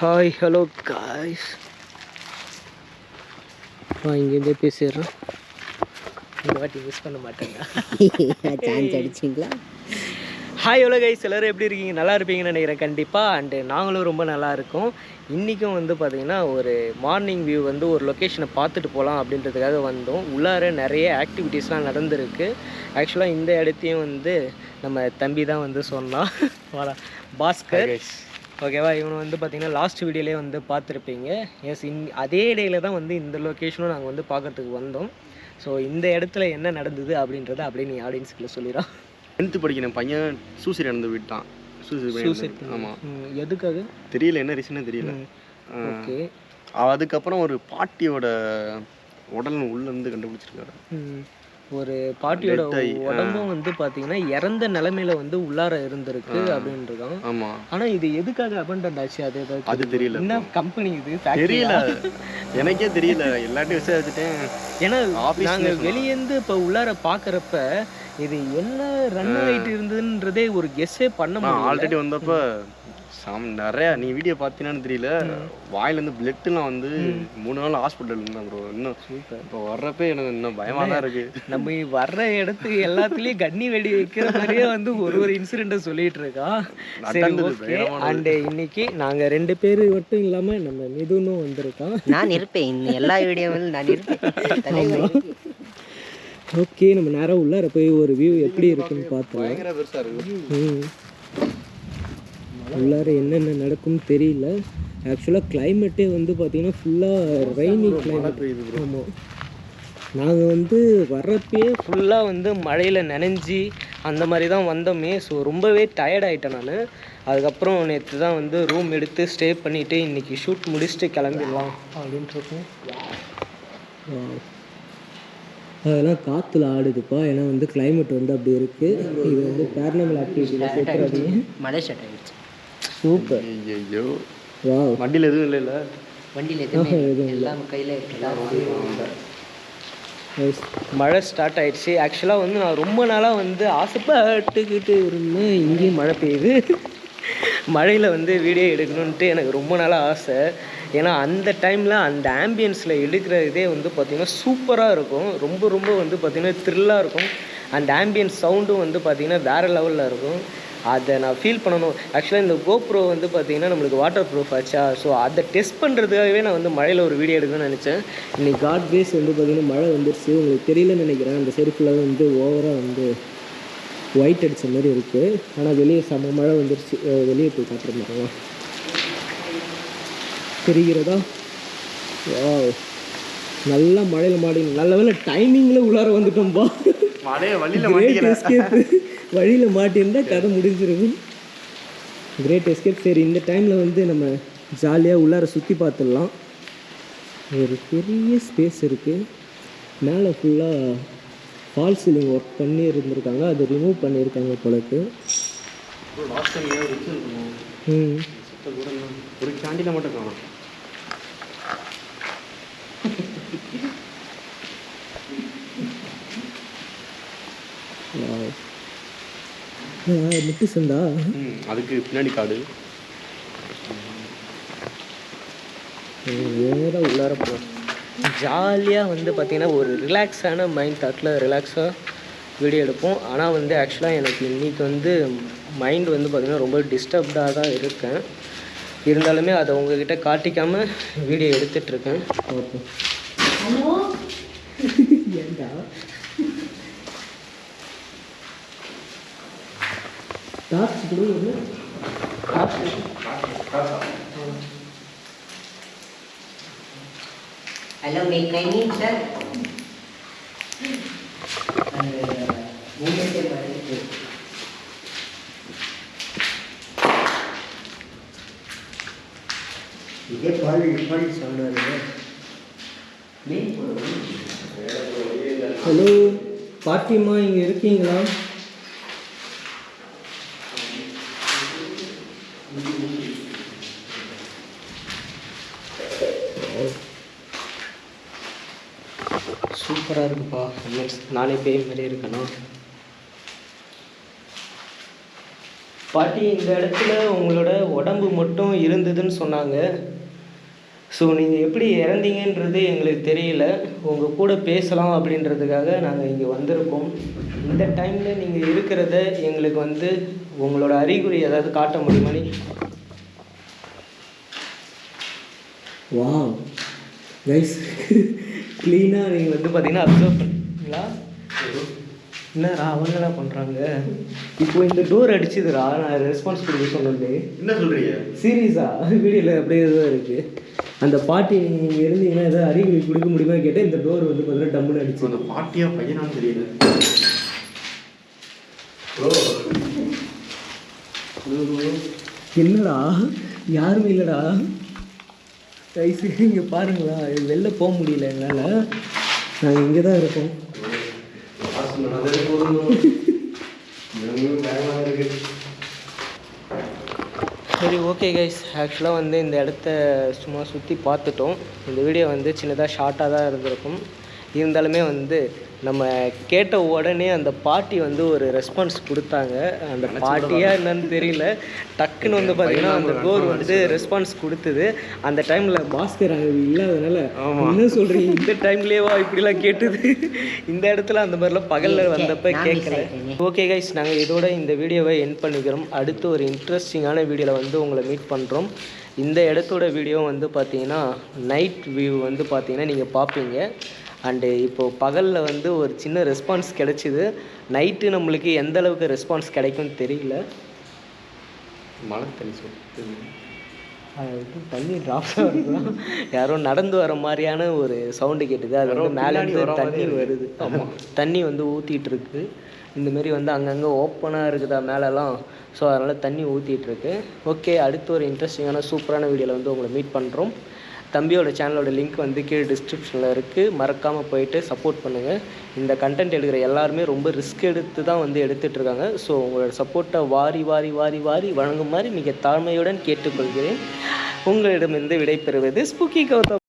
Hi hello guys. இங்கேருந்தே பேசிடுறேன். இந்த வாட்டி மிஸ் பண்ண மாட்டேங்க. சான்ஸ் அடிச்சிங்களா? ஹாய் ஹலோ கைஸ், எல்லோரும் எப்படி இருக்கீங்க? நல்லா இருப்பீங்கன்னு நினைக்கிறேன் கண்டிப்பாக. அண்டு நாங்களும் ரொம்ப நல்லா இருக்கோம். இன்றைக்கும் வந்து பார்த்திங்கன்னா ஒரு மார்னிங் வியூ வந்து ஒரு லொக்கேஷனை பார்த்துட்டு போகலாம் அப்படின்றதுக்காக வந்தோம். உள்ளார நிறைய ஆக்டிவிட்டீஸ்லாம் நடந்திருக்கு. ஆக்சுவலாக இந்த இடத்தையும் வந்து நம்ம தம்பி தான் வந்து சொன்னான். பாஸ்கர், ஓகேவா? இவனை வந்து பார்த்திங்கன்னா லாஸ்ட் வீடியோலேயே வந்து பார்த்துருப்பீங்க. எஸ், அதே டேயில் தான் வந்து இந்த லொக்கேஷனும் நாங்கள் வந்து பார்க்குறதுக்கு வந்தோம். ஸோ இந்த இடத்துல என்ன நடந்தது அப்படின்றத அப்படியே நீ ஆடியன்ஸுக்குள்ள சொல்லிடுறோம். 10th படிக்கிற பையன் சூசைட் நடந்து விட்டான். சூசைட்? ஆமாம். எதுக்காக தெரியல, என்ன ரீசனே தெரியல. ஓகே. அதுக்கப்புறம் ஒரு பாட்டியோட உடல் உள்ளேருந்து கண்டுபிடிச்சிருக்காரு. ஒரு பாட்டியோட உடம்பும் வந்து பார்த்தீங்கன்னா இறந்த நிலைமையில வந்து உள்ளார இருந்திருக்கு அப்படின்றாங்க. ஆமா. ஆனா இது எதுக்காக அபண்டன்ட் ஆச்சு அது தெரியல. என்ன கம்பெனி இது தெரியல, எனக்கே தெரியல. எல்லாத்தையும் விசாரிச்சுட்டேன். ஏன்னா நாங்க வெளியேந்து இப்போ உள்ளார பாக்குறப்ப இது என்ன ரன் ஆகிட்டு இருந்ததுன்றதே ஒரு கெஸ்ஸே பண்ண முடியும். ஆல்ரெடி வந்தப்ப நிறைய நீ வீடியோ பார்த்தீங்கன்னு தெரியல, வாயிலேருந்து பிளட்லாம் வந்து 3 நாள் ஹாஸ்பிட்டல் இருந்தான் ப்ரோ. இன்னும் இப்போ வர்றப்ப எனக்கு இன்னும் பயமாக தான் இருக்கு. நம்ம வர்ற இடத்துக்கு எல்லாத்துலேயும் கண்ணி வெடி வைக்கிற மாதிரியே வந்து ஒரு இன்சிடென்ட்டை சொல்லிட்டு இருக்கோம். அண்ட் இன்னைக்கு நாங்கள் 2 பேர் மட்டும் இல்லாமல் நம்ம மிதுனும் வந்திருக்கோம். நான் இருப்பேன் எல்லா வீடியோவில், நான் இருப்பேன். ஓகே, நம்ம நேரம் உள்ளார போய் ஒரு வியூ எப்படி இருக்குன்னு பார்த்தோம். உள்ளார என்னென்ன நடக்கும்னு தெரியல. ஆக்சுவலாக கிளைமேட்டே வந்து பார்த்திங்கன்னா ஃபுல்லாக ரெய்னி கிளைமேட். ஆமாம், நாங்கள் வந்து வர்றப்பே ஃபுல்லாக வந்து மழையில் நனைஞ்சி அந்த மாதிரி தான் வந்தோமே. ஸோ ரொம்பவே டயர்ட் ஆகிட்டேன் நான். அதுக்கப்புறம் நேற்று தான் வந்து ரூம் எடுத்து ஸ்டே பண்ணிவிட்டு இன்றைக்கி ஷூட் முடிச்சுட்டு கிளம்பிடலாம் அப்படின்ட்டு இருக்கோம். அதெல்லாம் காற்றுல ஆடுதுப்பா. ஏன்னா வந்து கிளைமேட் வந்து அப்படி இருக்குது. இது வந்து பேரனாமல் ஆக்டிவிட்டியில் சேர்க்குறாதீங்க. மழை ஸ்டார்ட் ஆகிடுச்சு. சூப்பர். ஐயோ, வா, வண்டியில் எதுவும் இல்லைல்ல? வண்டியில் எதுவும் எல்லாம் கையில் இருக்குதா? மழை ஸ்டார்ட் ஆகிடுச்சு. ஆக்சுவலாக வந்து நான் ரொம்ப நாளாக வந்து ஆசைப்பட்டுக்கிட்டு இருந்தேன். இங்கேயும் மழை பெய்யுது. மழையில் வந்து வீடியோ எடுக்கணுன்ட்டு எனக்கு ரொம்ப நாளாக ஆசை. ஏன்னா அந்த டைமில் அந்த ஆம்பியன்ஸில் எடுக்கிற இதே வந்து பார்த்திங்கன்னா சூப்பராக இருக்கும். ரொம்ப ரொம்ப வந்து பார்த்திங்கன்னா த்ரில்லாக இருக்கும். அந்த ஆம்பியன்ஸ் சவுண்டும் வந்து பார்த்திங்கன்னா வேறு லெவலில் இருக்கும். அதை நான் ஃபீல் பண்ணணும். ஆக்சுவலாக இந்த கோப்ரோ வந்து பார்த்திங்கன்னா நம்மளுக்கு வாட்டர் ப்ரூஃப் ஆச்சா. ஸோ அதை டெஸ்ட் பண்ணுறதுக்காகவே நான் வந்து மழையில் ஒரு வீடியோ எடுக்கணும்னு நினச்சேன். இன்றைக்கி காட் பேஸ் வந்து பார்த்திங்கன்னா மழை வந்துடுச்சு. உங்களுக்கு தெரியலன்னு நினைக்கிறேன். அந்த செருப்பில் வந்து ஓவராக வந்து ஒயிட் அடித்த மாதிரி இருக்குது. ஆனால் வெளியே செம்ம மழை வந்துடுச்சு. வெளியே போய் காட்டுறாங்க, தெரிகிறதா? வா, நல்லா மழையில் மாட்டிங்க. நல்ல வேலை டைமிங்கில் உள்ளார வந்துட்டோம்பா. வழியில் மாட்டியிருந்தால் கதை முடிஞ்சிருக்கும். Great escape. சரி, இந்த டைமில் வந்து நம்ம ஜாலியாக உள்ளார சுற்றி பார்த்துடலாம். ஒரு பெரிய ஸ்பேஸ் இருக்குது. மேலே ஃபுல்லாக ஃபால் சீலிங் ஒர்க் பண்ணி இருந்திருக்காங்க. அது ரிமூவ் பண்ணியிருக்காங்க போலக்கு. ஒரு கேண்டில் மட்டும் காணும். முட்டு சந்தா, அதுக்கு பின்னாடி காடு. நேராக உள்ளார போகிறோம். ஜாலியாக வந்து பார்த்திங்கன்னா ஒரு ரிலாக்ஸான மைண்ட் தாட்டில் ரிலாக்ஸாக வீடியோ எடுப்போம். ஆனால் வந்து ஆக்சுவலாக எனக்கு இன்றைக்கி வந்து மைண்ட் வந்து பார்த்திங்கன்னா ரொம்ப டிஸ்டர்ப்டாக தான் இருக்கேன். இருந்தாலுமே அதை உங்ககிட்ட காட்டிக்காமல் வீடியோ எடுத்துகிட்ருக்கேன். ஓகே. ஏண்டா hello, make my need sir. இதே பால் சொன்னாரு. ஹலோ பாட்டிம்மா, இங்கே இருக்கீங்களா? சூப்பராக இருக்குப்பா. நானே பேய் மாதிரி இருக்கணும். பாட்டி இந்த இடத்துல உங்களோட உடம்பு மட்டும் இருந்ததுன்னு சொன்னாங்க. ஸோ நீங்கள் எப்படி இறந்தீங்கன்றது எங்களுக்கு தெரியல. உங்கள் கூட பேசலாம் அப்படின்றதுக்காக நாங்கள் இங்கே வந்திருக்கோம். இந்த டைமில் நீங்கள் இருக்கிறத எங்களுக்கு வந்து உங்களோட அறிகுறி ஏதாவது காட்ட முடியுமானி? வா கைஸ், க்ளீனாக நீங்கள் வந்து பார்த்தீங்கன்னா அப்சர்வ் பண்ணுறீங்களா? என்னடா அவங்களா பண்ணுறாங்க? இப்போ இந்த டோர் அடிச்சுதுடா, நான் ரெஸ்பான்ஸ் கொடுக்க சொன்னது. என்ன சொல்றீங்க? சீரியஸா? வீடியோவில் அப்படியே தான் இருக்குது. அந்த பாட்டி நீங்கள் இருந்தீங்கன்னா ஏதாவது அறிகுறி கொடுக்க முடியுமா கேட்டால் இந்த டோர் வந்து பார்த்தீங்கன்னா டம்முன்னு அடிச்சு. அந்த பாட்டியா பையனான்னு தெரியல. என்னடா யாருமே இல்லைடா கைஸு, இங்கே பாருங்களா, வெளில போக முடியல என்னால். நாங்கள் இங்கே தான் இருக்கோம். சரி, ஓகே கைஸ், ஆக்சுவலாக வந்து இந்த இடத்த சும்மா சுற்றி பார்த்துட்டோம். இந்த வீடியோ வந்து சின்னதாக ஷார்ட்டாக தான் இருந்திருக்கும். இருந்தாலுமே வந்து நம்ம கேட்ட உடனே அந்த பாட்டி வந்து ஒரு ரெஸ்பான்ஸ் கொடுத்தாங்க. அந்த பாட்டியா என்னன்னு தெரியல, டக்குன்னு வந்து பார்த்தீங்கன்னா அந்த டோர் வந்து ரெஸ்பான்ஸ் கொடுத்தது. அந்த டைமில் பாஸ்கர் அங்கே இல்லாதனால என்ன சொல்கிறீங்க, இந்த டைம்லேயேவா இப்படிலாம் கேட்டுது? இந்த இடத்துல அந்த மாதிரிலாம் பகலில் வந்தப்போ கேட்கல. ஓகே கைஸ், நாங்கள் இதோட இந்த வீடியோவை எண்ட் பண்ணிக்கிறோம். அடுத்து ஒரு இன்ட்ரெஸ்டிங்கான வீடியோவில் வந்து உங்களை மீட் பண்ணுறோம். இந்த இடத்தோட வீடியோ வந்து பார்த்தீங்கன்னா நைட் வியூ வந்து பார்த்தீங்கன்னா நீங்கள் பார்ப்பீங்க. அண்டு இப்போது பகலில் வந்து ஒரு சின்ன ரெஸ்பான்ஸ் கிடச்சிது. நைட்டு நம்மளுக்கு எந்த அளவுக்கு ரெஸ்பான்ஸ் கிடைக்கும்னு தெரியல. மழை தண்ணி சொட்டு தண்ணி ட்ராப்ஸ் வருதுதான், யாரோ நடந்து வர மாதிரியான ஒரு சவுண்டு கேட்டுது. அது வந்து மேலே தண்ணி வருது. ஆமாம், தண்ணி வந்து ஊற்றிட்டு இருக்கு. இந்தமாரி வந்து அங்கங்கே ஓப்பனாக இருக்குதா மேலெல்லாம். ஸோ அதனால் தண்ணி ஊற்றிட்டுருக்கு. ஓகே, அடுத்து ஒரு இன்ட்ரெஸ்டிங்கான சூப்பரான வீடியோவில் வந்து உங்களை மீட் பண்ணுறோம். தம்பியோட சேனலோட லிங்க் வந்து கீழே டிஸ்கிரிப்ஷனில் இருக்குது. மறக்காமல் போயிட்டு சப்போர்ட் பண்ணுங்கள். இந்த கண்டென்ட் எடுக்கிற எல்லாருமே ரொம்ப ரிஸ்க் எடுத்து தான் வந்து எடுத்துகிட்ருக்காங்க. ஸோ உங்களோட சப்போர்ட்டை வாரி வாரி வாரி வாரி வழங்கும் மாதிரி மிக தாழ்மையுடன் கேட்டுக்கொள்கிறேன். உங்களிடமிருந்து விடைபெறுவது ஸ்பூக்கி கௌதம்.